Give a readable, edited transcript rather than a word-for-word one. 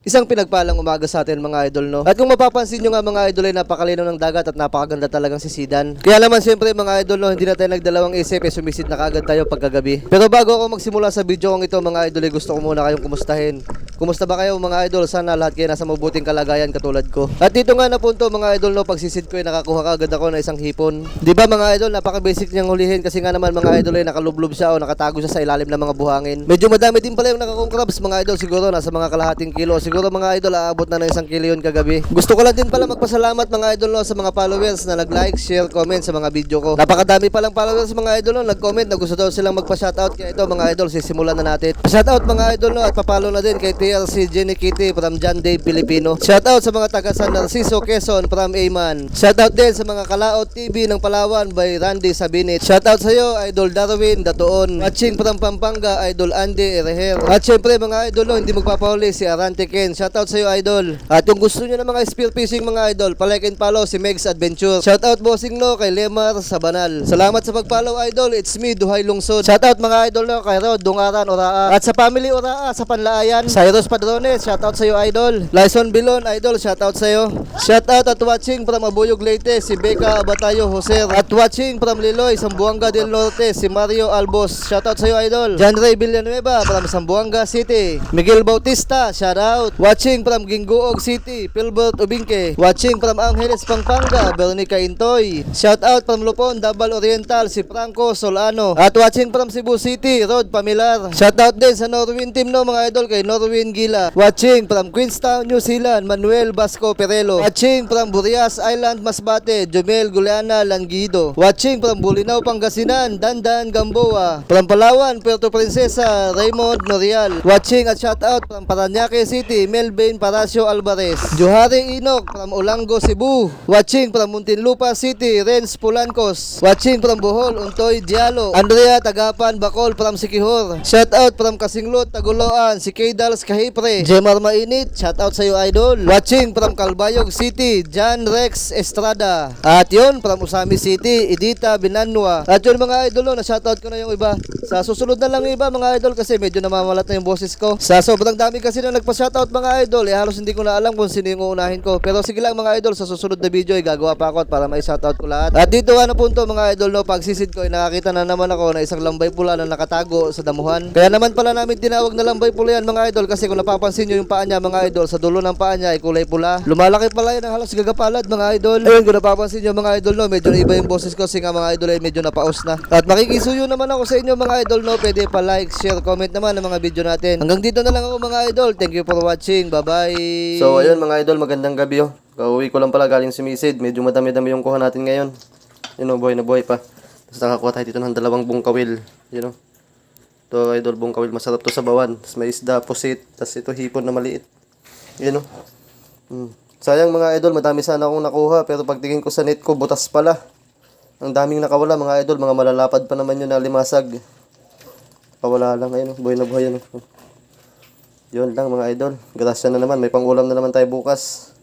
Isang pinagpalang umaga sa atin mga idol, no? At kung mapapansin nyo nga mga idol ay napakalino ng dagat at napakaganda talagang sisidan. Kaya naman siyempre mga idol, no, hindi na tayo nagdalawang isip sumisid na kaagad tayo pagkagabi. Pero bago ako magsimula sa video kong ito mga idol, gusto ko muna kayong kumustahin. Kumusta ba kayo mga idol? Sana lahat kayo nasa mabuting kalagayan katulad ko. At dito nga na punto mga idol, no, pagsisid ko ay nakakuha kaagad ako ng isang hipon. Di ba mga idol, napaka-basic niyang hulihin kasi nga naman mga idol ay nakalublob siya o nakatago siya sa ilalim ng mga buhangin. Medyo madami din pala yung nakakong crabs mga idol, siguro nasa mga kalahating kilo. Siguro mga idol aabot na ng 1 kilo yun kagabi. Gusto ko lang din pala magpasalamat mga idol, no, sa mga followers na nag-like, share, comment sa mga video ko. Napakadami palang followers mga idol, no, nag-comment na gusto daw silang magpa-shoutout. Kaya ito mga idol, sisimulan na natin. Shoutout mga idol, no, at papalo na din kay TLC Jenny Kitty from John Day Filipino. Shoutout sa mga taga San Narciso Quezon from Ayman. Shoutout din sa mga Kalaot TV ng Palawan by Randy Sabinit. Shoutout sa iyo Idol Darwin Datoon. Watching from Pampanga Idol Andy Ereher. At syempre mga idol, no, hindi magpapahuli si Arante Ken. Shoutout sa iyo idol. At kung gusto niyo ng mga spear fishing mga idol, palike and follow si Megs Adventure. Shoutout bossing no kay Lemar Sabanal. Salamat sa pag-follow idol. It's me Duhay Lungsod. Shoutout mga idol, no, kay Rod Dungaran Oraa. At sa family Oraa sa Panlaayan, Cyrus Padrones. Shoutout sa iyo idol. Lyson Bilon idol, shoutout sa iyo. Shoutout at watching from Abuyog Leyte si Becca Abatayo Jose. At watching from Liloy Zamboanga del Norte si Mario Albos. Shoutout sa iyo idol. John Ray Villanueva from Zamboanga City. Miguel Bautista, shoutout. Watching from Gingoog City, Pilbert Ubingke. Watching from Angeles Pampanga, Veronica Intoy. Shoutout from Lupon, Dabal Oriental si Franco Solano. At watching from Cebu City, Rod Pamilar. Shoutout din sa Norwin team no mga idol kay Norwin Gila. Watching from Queenstown, New Zealand, Manuel Basco Perelo. Watching from Burias Island, Masbate, Jomel Guliana Langido. Watching from Bulinaw, Pangasinan, Dandan Gamboa. From Palawan, Puerto Princesa, Raymond Norial. Watching at shoutout from Parañaque City, Melvin Paracio Alvarez. Johari Inok from Olango, Cebu. Watching from Muntinlupa City, Renz Polancos. Watching from Bohol, Untoy Dialo. Andrea Tagapan Bacol from Sikihor. Shoutout from Kasinglot, Taguloan, si Kaydals Kahipre. Jemar Mainit, shoutout sa iyo idol. Watching from Calbayog City, John Rex Estrada. At yun, from Usami City, Edita Binanwa. At yun mga idol, no, na shoutout ko na yung iba. Sa susunod na lang yung iba mga idol kasi medyo namamalat na yung boses ko. Sa sobrang dami kasi na nagpa-shoutout mga idol, halos hindi ko na alam kung sino yung uunahin ko. Pero sige lang mga idol, sa susunod na video ay gagawa pa ako para may shoutout ko lahat. At dito ano punto mga idol, no, pagsisid ko ay nakakita na naman ako na isang lambay pula na nakatago sa damuhan. Kaya naman pala namin tinawag na lambay pula yan mga idol kasi kung napapansin nyo yung paa niya mga idol, sa dulo ng paa niya ay kulay pula. Lumalaki pala yan ang halos gagapalad mga idol. Ayun, kung napapansin nyo mga idol, no, medyo iba yung boses ko kasi nga mga idol ay medyo napaos na. At makikisuyo naman ako sa inyo mga idol, no, pwede pa like, share, comment naman ang mga video natin. Hanggang dito na lang ako mga idol. Thank you for watching. Bye bye. So ayun mga idol, magandang gabi oh. Kauwi ko lang pala galing sumisid. Medyo madami-dami yung kuha natin ngayon. Yun oh, buhay na buhay pa. Tapos nakakuha tayo dito ng 2 bungkawil. Yun oh. Ito idol, bungkawil, masarap to sa bawan. Tapos may isda, pusit. Tapos ito hipon na maliit. Yun oh. Sayang mga idol, madami sana akong nakuha. Pero pagtingin ko sa net ko, butas pala. Ang daming nakawala mga idol. Mga malalapad pa naman yun na limasag. Pawala lang ngayon oh. Buhay na buhay yun oh. Yun lang mga idol. Grasya na naman. May pangulam na naman tayo bukas.